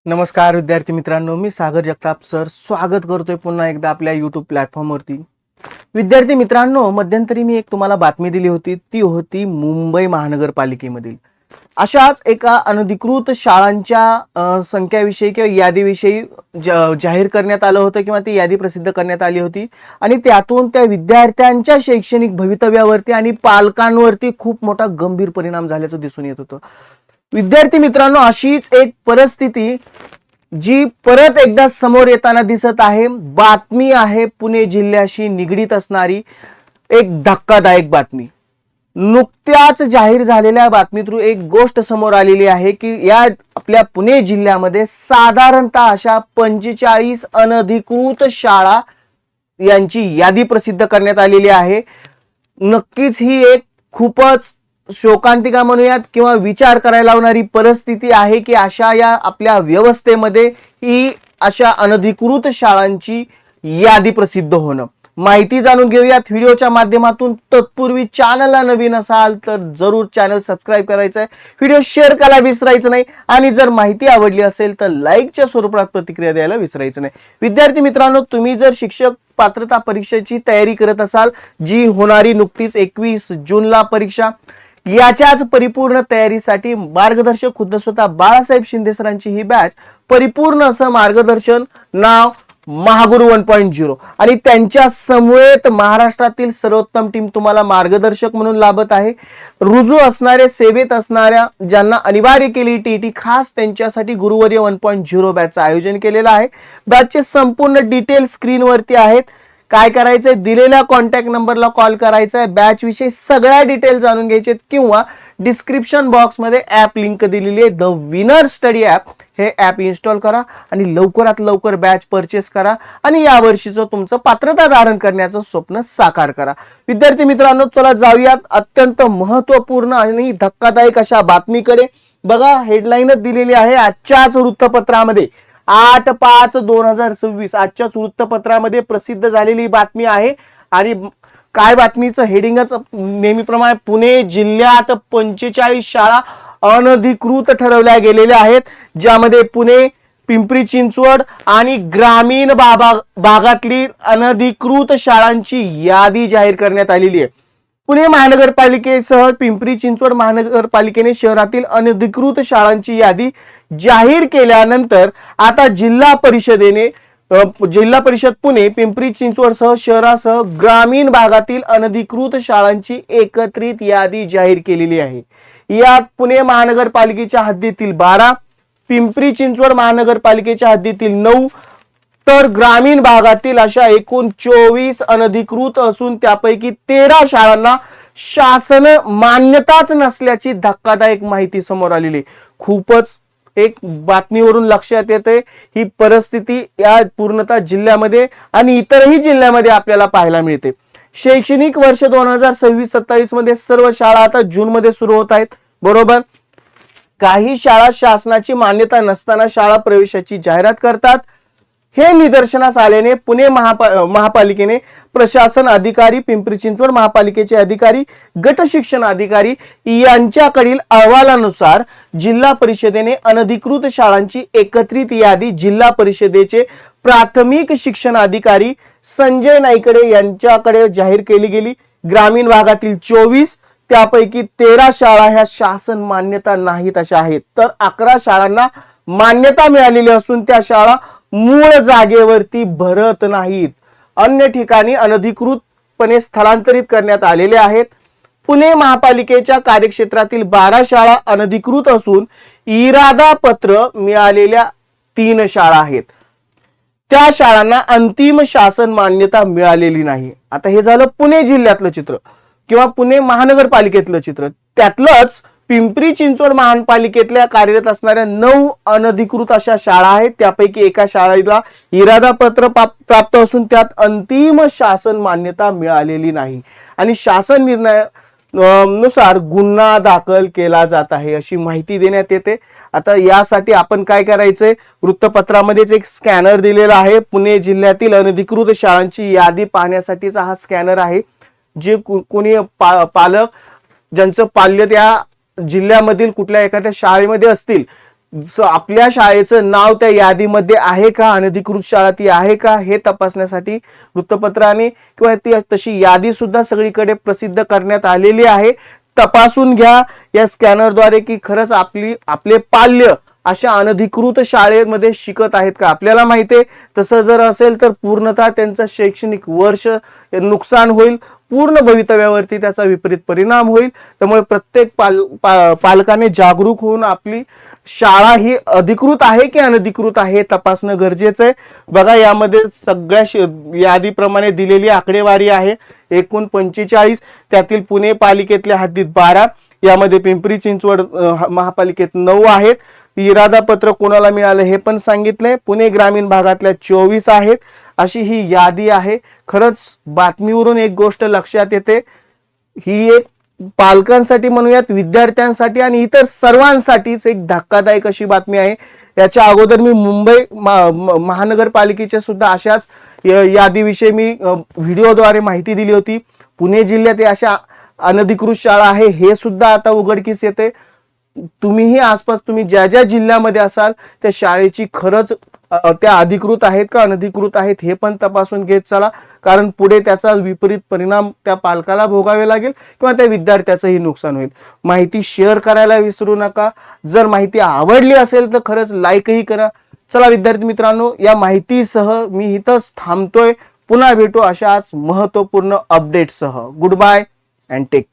नमस्कार विद्यार्थी मित्रांनो, मी सागर जगताप सर स्वागत करतोय पुन्हा एकदा आपल्या YouTube प्लॅटफॉर्मवरती. विद्यार्थी मित्रांनो, मध्यंतरी मी एक तुम्हाला बातमी दिली होती, ती होती मुंबई महानगरपालिकेमधील अशाच एका अनधिकृत शाळांच्या संख्याविषयी किंवा यादीविषयी जाहीर करण्यात आलं होतं किंवा ती यादी प्रसिद्ध करण्यात आली होती आणि त्यातून त्या विद्यार्थ्यांच्या शैक्षणिक भवितव्यावरती आणि पालकांवरती खूप मोठा गंभीर परिणाम झाल्याचं दिसून येत होतं. विद्यार्थी मित्रांनो, अशीच एक परिस्थिती जी परत एकदा समोर येताना दिसत आहे. बातमी आहे पुणे जिल्ह्याशी निगडीत असणारी एक धक्कादायक बातमी. नुकत्याच जाहीर झालेल्या बातमीतून एक गोष्ट समोर आलेली आहे की या आपल्या पुणे जिल्ह्यामध्ये साधारणतः अशा 45 अनधिकृत शाळा यांची यादी प्रसिद्ध करण्यात आलेली आहे. नक्कीच ही एक खूपच शोकांतिका म्हणूयात किंवा विचार करायला लावणारी परिस्थिती आहे की अशा या आपल्या व्यवस्थेमध्ये ही अशा अनधिकृत शाळांची यादी प्रसिद्ध होणं. माहिती जाणून घेऊयात व्हिडिओच्या माध्यमातून. तत्पूर्वी चॅनलला नवीन असाल तर जरूर चॅनल सबस्क्राईब करायचं आहे, व्हिडिओ शेअर करायला विसरायचं नाही आणि जर माहिती आवडली असेल तर लाईकच्या स्वरूपात प्रतिक्रिया द्यायला विसरायचं नाही. विद्यार्थी मित्रांनो, तुम्ही जर शिक्षक पात्रता परीक्षेची तयारी करत असाल, जी होणारी नुकतीच 21 जूनला परीक्षा, याच्याच परिपूर्ण तयारीसाठी मार्गदर्शक खुद्द स्वतः बाळासाहेब शिंदे सरांची ही बॅच, परिपूर्ण असं मार्गदर्शन, नाव महागुरु 1.0 आणि त्यांच्या समवेत महाराष्ट्रातील सर्वोत्तम टीम तुम्हाला मार्गदर्शक म्हणून लाभत आहे. रुजू असणारे, सेवेत असणाऱ्या ज्यांना अनिवार्य केली टीटी, खास त्यांच्यासाठी गुरुवर्य 1.0 बॅचचं आयोजन केलेलं आहे. बॅचचे संपूर्ण डिटेल स्क्रीनवरती आहेत. काय करायचंय, दिलेल्या कॉन्टॅक्ट नंबरला कॉल करायचा आहे. बॅच विषयी सगळ्या डिटेल जाणून घ्यायचे किंवा डिस्क्रिप्शन बॉक्स मध्ये ऍप लिंक दिलेली आहे, द विनर स्टडी ऍप. हे ऍप इन्स्टॉल करा आणि लवकरात लवकर बॅच परचेस करा आणि या वर्षीचं तुमचं पात्रता धारण करण्याचं स्वप्न साकार करा. विद्यार्थी मित्रांनो, चला जाऊयात अत्यंत महत्वपूर्ण आणि धक्कादायक अशा बातमीकडे. बघा, हेडलाईनच दिलेली आहे आजच्याच वृत्तपत्रामध्ये. 8/5/2026 आजच्याच वृत्तपत्रामध्ये प्रसिद्ध झालेली बातमी आहे. आणि काय बातमीचं हेडिंगच नेहमीप्रमाणे, पुणे जिल्ह्यात 45 शाळा अनधिकृत ठरवल्या गेलेल्या आहेत, ज्यामध्ये पुणे, पिंपरी चिंचवड आणि ग्रामीण भागातली अनधिकृत शाळांची यादी जाहीर करण्यात आलेली आहे. पुणे महानगरपालिकेसह पिंपरी चिंचवड महानगरपालिकेने शहरातील अनधिकृत शाळांची यादी जाहीर केल्यानंतर आता जिल्हा परिषद पुणे, पिंपरी चिंचवड सह शहरासह ग्रामीण भागातील अनधिकृत शाळांची एकत्रित यादी जाहीर केलेली आहे. यात पुणे महानगरपालिकेच्या हद्दीतील 12, पिंपरी चिंचवड महानगरपालिकेच्या हद्दीतील 9 तर ग्रामीण भागातील अशा एकूण 24 अनधिकृत असून त्यापैकी 13 शाळांना शासन मान्यताच नसल्याची धक्कादायक माहिती समोर आलेली. खूपच एक बातमीवरून लक्षात येते ही परिस्थिती या पूर्णतः जिल्ह्यामध्ये आणि इतरही जिल्ह्यामध्ये आपल्याला पाहायला मिळते. शैक्षणिक वर्ष 2026-27 मध्ये सर्व शाळा आता जून मध्ये सुरू होत आहेत, बरोबर. काही शाळा शासनाची मान्यता नसताना शाळा प्रवेशाची जाहिरात करतात. हे निदर्शनास आल्याने पुणे महापालिकेने प्रशासन अधिकारी, पिंपरी चिंचवड महापालिकेचे अधिकारी, गट शिक्षण अधिकारी यांच्याकडील अहवालानुसार जिल्हा परिषदेने अनधिकृत शाळांची एकत्रित यादी जिल्हा परिषदेचे प्राथमिक शिक्षण अधिकारी संजय नाईकडे यांच्याकडे जाहीर केली गेली. ग्रामीण भागातील 24, त्यापैकी 13 शाळा ह्या शासन मान्यता नाहीत अशा आहेत, तर 11 शाळांना मान्यता मिळालेली असून त्या शाळा मूळ जागेवरती भरत नाहीत, अन्य ठिकाणी अनधिकृतपणे स्थलांतरित करण्यात आलेले आहेत. पुणे महापालिकेच्या कार्यक्षेत्रातील 12 शाळा अनधिकृत असून इरादा पत्र मिळालेल्या 3 शाळा आहेत. त्या शाळांना अंतिम शासन मान्यता मिळालेली नाही. आता हे झालं पुणे जिल्ह्यातलं चित्र किंवा पुणे महानगरपालिकेतलं चित्र. त्यातलंच पिंपरी चिंचवड महानगरपालिकेतल्या कार्यरत असणाऱ्या 9 अनधिकृत अशा शाळा आहेत. त्यापैकी एका शाळेला इरादा पत्र प्राप्त असून त्यात अंतिम शासन मान्यता मिळालेली नाही आणि शासन निर्णयानुसार गुन्हा दाखल केला जात आहे अशी माहिती देण्यात येते. आता यासाठी आपण काय करायचंय, वृत्तपत्रामध्येच एक स्कॅनर दिलेला आहे. पुणे जिल्ह्यातील अनधिकृत शाळांची यादी पाहण्यासाठीचा हा स्कॅनर आहे. जे कोणी पालक ज्यांचं पाल्य त्या जिल्ह्यामधील कुठल्या एखाद्या शाळेमध्ये असतील आपल्या शाळेचं नाव त्या यादीमध्ये आहे का, अनधिकृत शाळा ती आहे का हे तपासण्यासाठी वृत्तपत्राने किंवा ती तशी यादी सुद्धा सगळीकडे प्रसिद्ध करण्यात आलेली आहे. तपासून घ्या या स्कॅनरद्वारे की खरंच आपले पाल्य अशा अनधिकृत शाळेमध्ये शिकत आहेत का. आपल्याला माहिती आहे तसं जर असेल तर पूर्णतः त्यांचं शैक्षणिक वर्ष नुकसान होईल, पूर्ण भवितव्यावरती त्याचा विपरीत परिणाम होईल. त्यामुळे प्रत्येक पालकाने जागरूक होऊन आपली शाळा ही अधिकृत आहे की अनधिकृत आहे हे तपासणं गरजेचं आहे. बघा यामध्ये सगळ्या यादीप्रमाणे दिलेली आकडेवारी आहे. एकूण 45, त्यातील पुणे पालिकेतल्या हद्दीत 12, यामध्ये पिंपरी चिंचवड महापालिकेत 9 आहेत. इरादा पत्र कोणाला मिळालं हे पण सांगितलंय. पुणे ग्रामीण भागातल्या 24 आहेत. अशी ही यादी आहे. खरंच बातमीवरून एक गोष्ट लक्षात येते, ही एक पालकांसाठी म्हणूयात, विद्यार्थ्यांसाठी आणि इतर सर्वांसाठीच एक धक्कादायक अशी बातमी आहे. याच्या अगोदर मी मुंबई महानगरपालिकेच्या सुद्धा अशाच यादीविषयी मी व्हिडिओद्वारे माहिती दिली होती. पुणे जिल्ह्यात अशा अनधिकृत शाळा आहे हे सुद्धा आता उघडकीस येते. तुम्हीही आसपास तुम्ही ज्या ज्या जिल्ह्यामध्ये असाल त्या शाळेची खरंच त्या अधिकृत आहेत का अनधिकृत आहेत हे पण तपासून घेत चला, कारण पुढे त्याचा विपरीत परिणाम त्या पालकाला भोगावे लागेल किंवा त्या विद्यार्थ्याचंही नुकसान होईल. माहिती शेअर करायला विसरू नका. जर माहिती आवडली असेल तर खरंच लाईकही करा. चला विद्यार्थी मित्रांनो, या माहितीसह मी इथंच थांबतोय. पुन्हा भेटू अशाच महत्त्वपूर्ण अपडेटसह. Good bye and take